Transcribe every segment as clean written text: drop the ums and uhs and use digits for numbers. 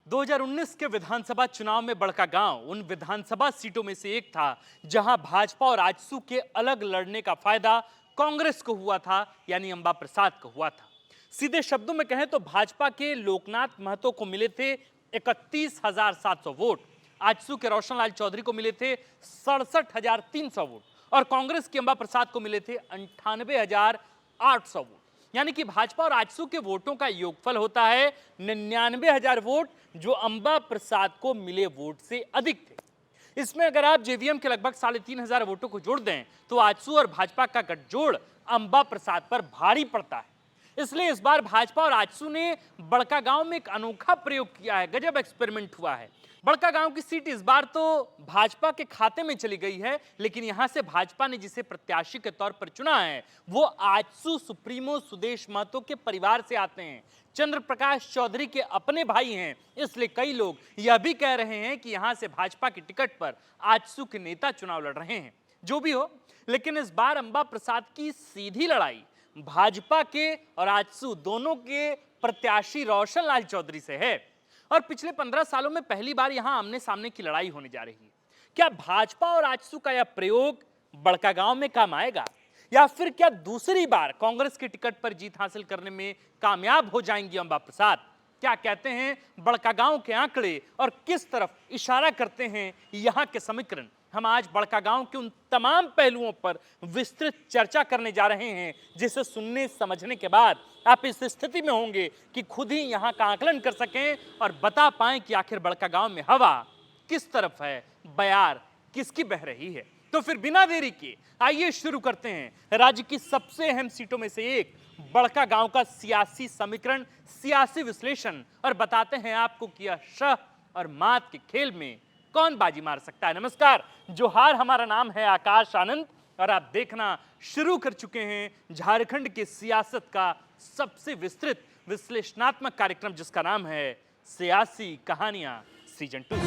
2019 के विधानसभा चुनाव में बड़कागांव उन विधानसभा सीटों में से एक था जहां भाजपा और आजसू के अलग लड़ने का फायदा कांग्रेस को हुआ था, यानी अंबा प्रसाद को हुआ था। सीधे शब्दों में कहें तो भाजपा के लोकनाथ महतो को मिले थे 31,700 वोट, आजसू के रोशनलाल चौधरी को मिले थे 67,300 वोट और कांग्रेस के अंबा प्रसाद को मिले थे 98,800 वोट। यानी कि भाजपा और आजसू के वोटों का योगफल होता है 99,000 वोट, जो अंबा प्रसाद को मिले वोट से अधिक थे। इसमें अगर आप जेवीएम के लगभग 3,500 वोटों को जोड़ दें तो आजसू और भाजपा का गठजोड़ अंबा प्रसाद पर भारी पड़ता है। इसलिए इस बार भाजपा और आजसू ने बड़कागांव में एक अनोखा प्रयोग किया है, गजब एक्सपेरिमेंट हुआ है। बड़कागांव की सीट इस बार तो भाजपा के खाते में चली गई है, लेकिन यहां से भाजपा ने जिसे प्रत्याशी के तौर पर चुना है वो आजसू सुप्रीमो सुदेश महतो के परिवार से आते हैं। चंद्र प्रकाश चौधरी के अपने भाई हैं, इसलिए कई लोग यह भी कह रहे हैं कि यहां से भाजपा की टिकट पर आजसू के नेता चुनाव लड़ रहे हैं। जो भी हो, लेकिन इस बार अंबा प्रसाद की सीधी लड़ाई भाजपा के और आजसू दोनों के प्रत्याशी रोशनलाल चौधरी से है और पिछले 15 सालों में पहली बार यहां आमने सामने की लड़ाई होने जा रही है। क्या भाजपा और आजसू का यह प्रयोग बड़कागांव में काम आएगा या फिर क्या दूसरी बार कांग्रेस की टिकट पर जीत हासिल करने में कामयाब हो जाएंगी अंबा प्रसाद? क्या कहते हैं बड़कागांव के आंकड़े और किस तरफ इशारा करते हैं यहां के समीकरण? हम आज बड़कागांव के उन तमाम पहलुओं पर विस्तृत चर्चा करने जा रहे हैं जिसे सुनने समझने के बाद आप इस स्थिति में होंगे कि खुद ही यहां का आकलन कर सकें और बता पाएं कि आखिर बड़कागांव में हवा किस तरफ है, बयार किसकी बह रही है। तो फिर बिना देरी के आइए शुरू करते हैं राज्य की सबसे अहम सीटों में से एक बड़कागांव का सियासी समीकरण, सियासी विश्लेषण और बताते हैं आपको कि यह शह और मात के खेल में कौन बाजी मार सकता है। नमस्कार, जोहार, हमारा नाम है आकाश आनंद और आप देखना शुरू कर चुके हैं झारखंड की सियासत का सबसे विस्तृत विश्लेषणात्मक कार्यक्रम जिसका नाम है सियासी कहानियां सीजन 2।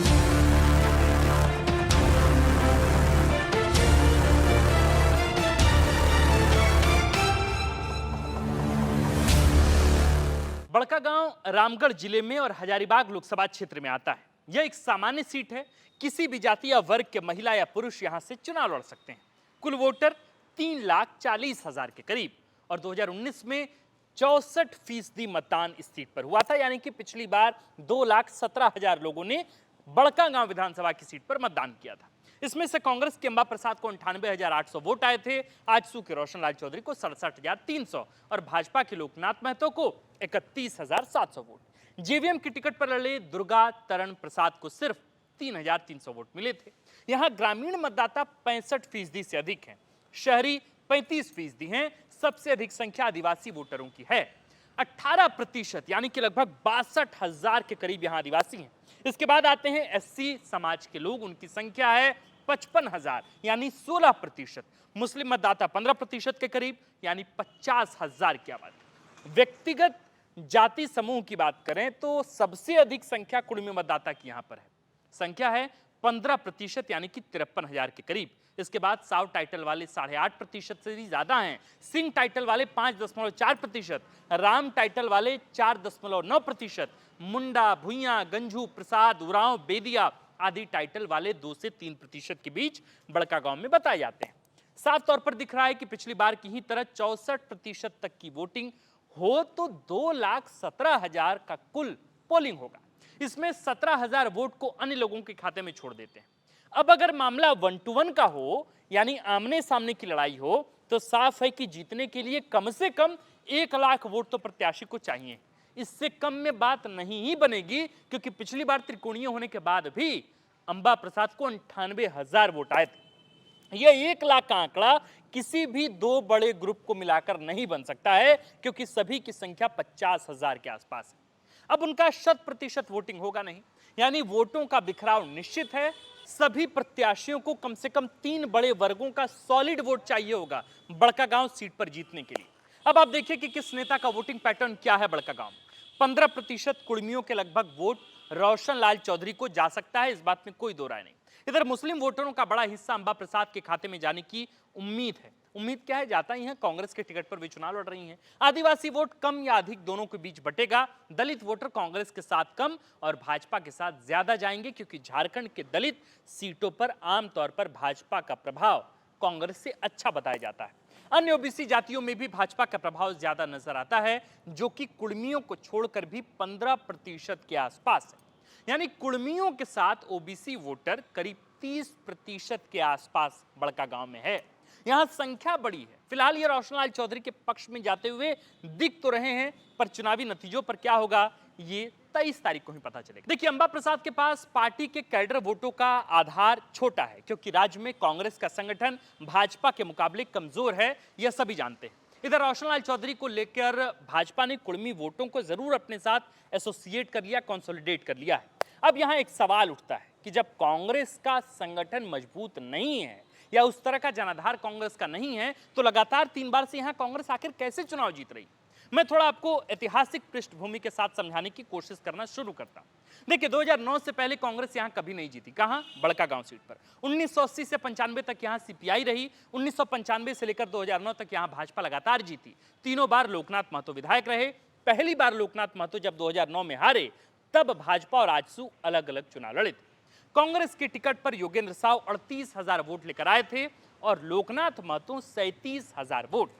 बड़कागांव रामगढ़ जिले में और हजारीबाग लोकसभा क्षेत्र में आता है। यह एक सामान्य सीट है, किसी भी जाति या वर्ग के महिला या पुरुष यहां से चुनाव लड़ सकते हैं। कुल वोटर 3,40,000 के करीब और 2019 में 64% मतदान इस सीट पर हुआ था, यानी कि पिछली बार 2,17,000 लोगों ने बड़कागांव विधानसभा की सीट पर मतदान किया था। इसमें से कांग्रेस के अंबा प्रसाद को 98,800 वोट आए थे, आजसू के रोशनलाल चौधरी को 67,300 और भाजपा के लोकनाथ महतो को 31,700 वोट। जेवीएम की टिकट पर लड़े दुर्गा तरण प्रसाद को सिर्फ 3,300 वोट मिले थे। यहां ग्रामीण मतदाता 65% से अधिक हैं, शहरी 35% हैं। सबसे अधिक संख्या आदिवासी वोटरों की है, 18% यानी कि लगभग 62,000 के करीब यहां आदिवासी हैं। इसके बाद आते हैं एससी समाज के लोग, उनकी संख्या है 55,000 यानी 16%। मुस्लिम मतदाता 15% के करीब यानी 50,000 की आबादी। व्यक्तिगत जाति समूह की बात करें तो सबसे अधिक संख्या कुड़मी मतदाता की यहां पर है, संख्या है 15% यानी कि 53,000 के करीब। इसके बाद साव टाइटल वाले 8.5% से भी ज्यादा हैं, सिंह टाइटल वाले 5.4%, राम टाइटल वाले 4.9%, मुंडा, भुइयां, गंजू, प्रसाद, उरांव, बेदिया आदि टाइटल वाले 2 से 3% के बीच बड़कागांव में बताए जाते हैं। साफ तौर पर दिख रहा है कि पिछली बार की ही तरह 64% तक की वोटिंग हो तो 2,17,000 का कुल पोलिंग होगा। इसमें 17,000 वोट को अन्य लोगों के खाते में छोड़ देते हैं। अब अगर मामला 1 to 1 का हो यानी आमने सामने की लड़ाई हो तो साफ है कि जीतने के लिए कम से कम 1 लाख वोट तो प्रत्याशी को चाहिए। इससे कम में बात नहीं ही बनेगी, क्योंकि पिछली बार त्रिकोणीय होने के बाद भी अंबा प्रसाद को 98,000 वोट आए थे। यह 1 लाख का आंकड़ा किसी भी 2 बड़े ग्रुप को मिलाकर नहीं बन सकता है, क्योंकि सभी की संख्या 50,000 के आसपास है। अब उनका 100% वोटिंग होगा नहीं, यानी वोटों का बिखराव निश्चित है। सभी प्रत्याशियों को कम से कम 3 बड़े वर्गों का सॉलिड वोट चाहिए होगा बड़कागांव सीट पर जीतने के लिए। अब आप देखिए कि किस नेता का वोटिंग पैटर्न क्या है बड़कागांव। 15% कुड़मियों के लगभग वोट रोशनलाल चौधरी को जा सकता है, इस बात में कोई दो राय नहीं। इधर मुस्लिम वोटरों का बड़ा हिस्सा अंबा प्रसाद के खाते में जाने की उम्मीद है। उम्मीद क्या है, जाता ही है कांग्रेस के टिकट पर वे चुनाव लड़ रही हैं। आदिवासी वोट कम या अधिक दोनों के बीच बटेगा। दलित वोटर कांग्रेस के साथ कम और भाजपा के साथ ज्यादा जाएंगे, क्योंकि झारखंड के दलित सीटों पर आमतौर पर भाजपा का प्रभाव कांग्रेस से अच्छा बताया जाता है। अन्य ओबीसी जातियों में भी भाजपा का प्रभाव ज्यादा नजर आता है, जो कि कुर्मियों को छोड़कर भी 15% के आसपास है। यानी कुर्मियों के साथ ओबीसी वोटर करीब 30% के आसपास बड़कागांव में है। यहां संख्या बड़ी है। फिलहाल ये रोशनलाल चौधरी के पक्ष में जाते हुए दिख तो रहे हैं, पर चुनावी नतीजों पर क्या होगा ये 23 तारीख को ही पता चलेगा। देखिए, अंबा प्रसाद के पास पार्टी के कैडर वोटों का आधार छोटा है, क्योंकि राज्य में कांग्रेस का संगठन भाजपा के मुकाबले कमजोर है, यह सभी जानते हैं। इधर रोशनलाल चौधरी को लेकर भाजपा ने कुर्मी वोटों को जरूर अपने साथ एसोसिएट कर लिया, कंसोलिडेट कर लिया है। अब यहां एक सवाल उठता है कि जब कांग्रेस का संगठन मजबूत नहीं है या उस तरह का जनाधार कांग्रेस का नहीं है, तो लगातार 3 बार से यहां कांग्रेस आखिर कैसे चुनाव जीत रही? मैं थोड़ा आपको ऐतिहासिक पृष्ठभूमि के साथ समझाने की कोशिश करना शुरू करता हूं। देखिए, 2009 से पहले कांग्रेस यहां कभी नहीं जीती। कहां? बड़कागांव सीट पर। 1980 से 95 तक यहां सीपीआई रही। 1995 से लेकर 2009 तक यहां भाजपा लगातार जीती। तीनों बार लोकनाथ महतो विधायक रहे। पहली बार लोकनाथ महतो जब 2009 में हारे, तब भाजपा और आजसू अलग अलग चुनाव लड़े थे। कांग्रेस के टिकट पर योगेंद्र साव 38,000 वोट लेकर आए थे और लोकनाथ महतो 37,000 वोट।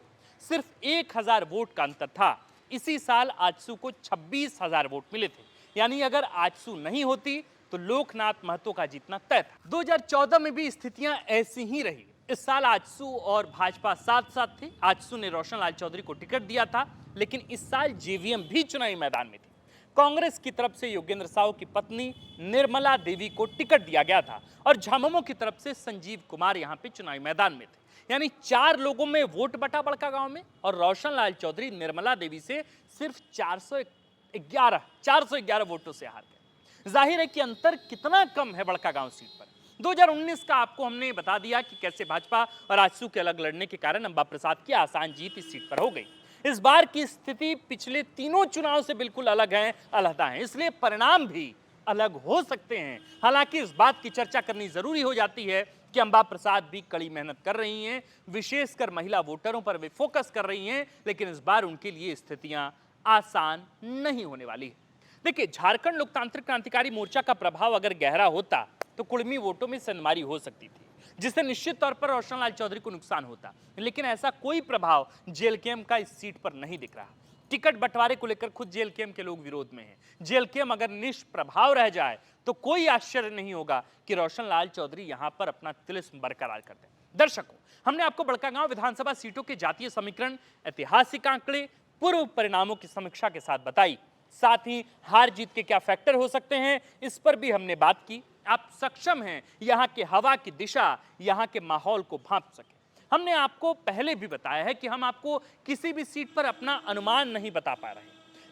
सिर्फ 1,000 वोट का अंतर था। इसी साल आजसू को 26,000 वोट मिले थे। यानी अगर आजसू नहीं होती तो लोकनाथ महतो का जीतना तय था। 2014 में भी स्थितियां ऐसी ही रही। इस साल आजसू और भाजपा साथ साथ थे। आजसू ने रोशनलाल चौधरी को टिकट दिया था, लेकिन इस साल जेवीएम भी चुनावी मैदान में थी। कांग्रेस की तरफ से योगेंद्र साव की पत्नी निर्मला देवी को टिकट दिया गया था और झामुमो की तरफ से संजीव कुमार यहां पे चुनावी मैदान में थे। यानी 4 लोगों में वोट बटा बड़कागांव में, और रोशनलाल चौधरी निर्मला देवी से सिर्फ 411 वोटों से हार गए। जाहिर है कि अंतर कितना कम है बड़कागांव सीट पर। 2019 का आपको हमने बता दिया कि कैसे भाजपा और आजसू के अलग लड़ने के कारण अंबा प्रसाद की आसान जीत इस सीट पर हो गई। इस बार की स्थिति पिछले तीनों चुनाव से बिल्कुल अलग है, अलहदा है, इसलिए परिणाम भी अलग हो सकते हैं। हालांकि इस बात की चर्चा करनी जरूरी हो जाती है कि अंबा प्रसाद भी कड़ी मेहनत कर रही हैं, विशेषकर महिला वोटरों पर वे फोकस कर रही हैं, लेकिन इस बार उनके लिए स्थितियां आसान नहीं होने वाली है। देखिए, झारखंड लोकतांत्रिक क्रांतिकारी मोर्चा का प्रभाव अगर गहरा होता तो कुर्मी वोटों में सनमारी हो सकती थी, जिससे निश्चित तौर पर रोशनलाल चौधरी को नुकसान होता। लेकिन ऐसा कोई प्रभाव जेएलकेएम का इस सीट पर नहीं दिख रहा। टिकट बंटवारे को लेकर खुद जेएलकेएम के लोग विरोध में हैं। जेएलकेएम अगर निष्प्रभाव रह जाए तो कोई आश्चर्य नहीं होगा कि रोशनलाल चौधरी यहां पर अपना तिलिस्म बरकरार कर दें। दर्शकों, हमने आपको बड़कागांव विधानसभा सीटों के जातीय समीकरण, ऐतिहासिक आंकड़े, पूर्व परिणामों की समीक्षा के साथ बताई। साथ ही हार जीत के क्या फैक्टर हो सकते हैं, इस पर भी हमने बात की। आप सक्षम हैं यहां के हवा की दिशा, यहां के माहौल को भांप सके। हमने आपको पहले भी बताया है कि हम आपको किसी भी सीट पर अपना अनुमान नहीं बता पा रहे,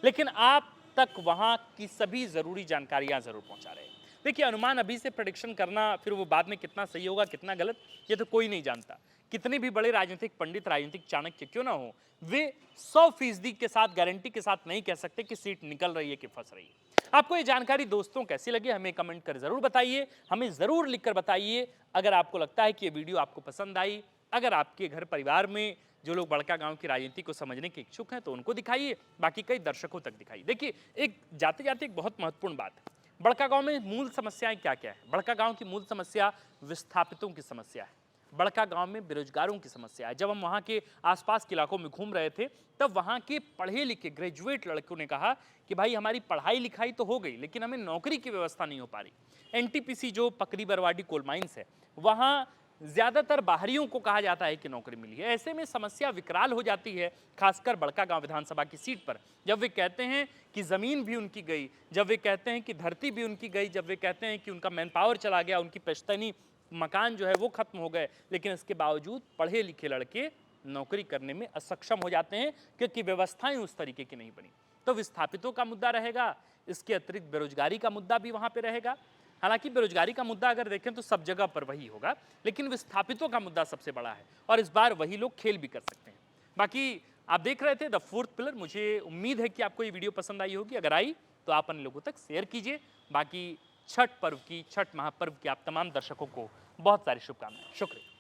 लेकिन आप तक वहां की सभी जरूरी जानकारियां जरूर पहुंचा रहे हैं। देखिए, अनुमान अभी से प्रेडिक्शन करना, फिर वो बाद में कितना सही होगा कितना गलत, ये तो कोई नहीं जानता। कितने भी बड़े राजनीतिक पंडित, राजनीतिक चाणक्य क्यों ना हो, वे 100% के साथ, गारंटी के साथ नहीं कह सकते कि सीट निकल रही है कि फंस रही है। आपको ये जानकारी दोस्तों कैसी लगी, हमें कमेंट कर जरूर बताइए, हमें जरूर लिखकर बताइए। अगर आपको लगता है कि ये वीडियो आपको पसंद आई, अगर आपके घर परिवार में जो लोग बड़कागांव की राजनीति को समझने के इच्छुक हैं तो उनको दिखाइए, बाकी कई दर्शकों तक दिखाइए। देखिए, एक जाते जाते एक बहुत महत्वपूर्ण बात है, बड़कागांव में मूल समस्याएं क्या क्या है। बड़कागांव की मूल समस्या विस्थापितों की समस्या है। बड़कागांव में बेरोजगारों की समस्या है। जब हम वहाँ के आसपास के इलाकों में घूम रहे थे, तब वहाँ के पढ़े लिखे ग्रेजुएट लड़कों ने कहा कि भाई, हमारी पढ़ाई लिखाई तो हो गई, लेकिन हमें नौकरी की व्यवस्था नहीं हो पा रही। एनटीपीसी जो पकड़ी बरवाडी कोल माइंस है, वहाँ ज्यादातर बाहरियों को कहा जाता है कि नौकरी मिली है। ऐसे में समस्या विकराल हो जाती है, खासकर बड़कागांव विधानसभा की सीट पर। जब वे कहते हैं कि जमीन भी उनकी गई, जब वे कहते हैं कि धरती भी उनकी गई, जब वे कहते हैं कि उनका मैन पावर चला गया, उनकी पेशतनी मकान जो है वो खत्म हो गए, लेकिन इसके बावजूद पढ़े लिखे लड़के नौकरी करने में असक्षम हो जाते हैं, क्योंकि व्यवस्थाएं उस तरीके की नहीं बनी। तो विस्थापितों का मुद्दा रहेगा, इसके अतिरिक्त बेरोजगारी का मुद्दा भी वहां पे रहेगा। हालांकि बेरोजगारी का मुद्दा अगर देखें तो सब जगह पर वही होगा, लेकिन विस्थापितों का मुद्दा सबसे बड़ा है और इस बार वही लोग खेल भी कर सकते हैं। बाकी आप देख रहे थे द फोर्थ पिलर। मुझे उम्मीद है कि आपको ये वीडियो पसंद आई होगी। अगर आई तो आप अन्य लोगों तक शेयर कीजिए। बाकी छठ पर्व की, छठ महापर्व की आप तमाम दर्शकों को बहुत सारी शुभकामनाएं। शुक्रिया।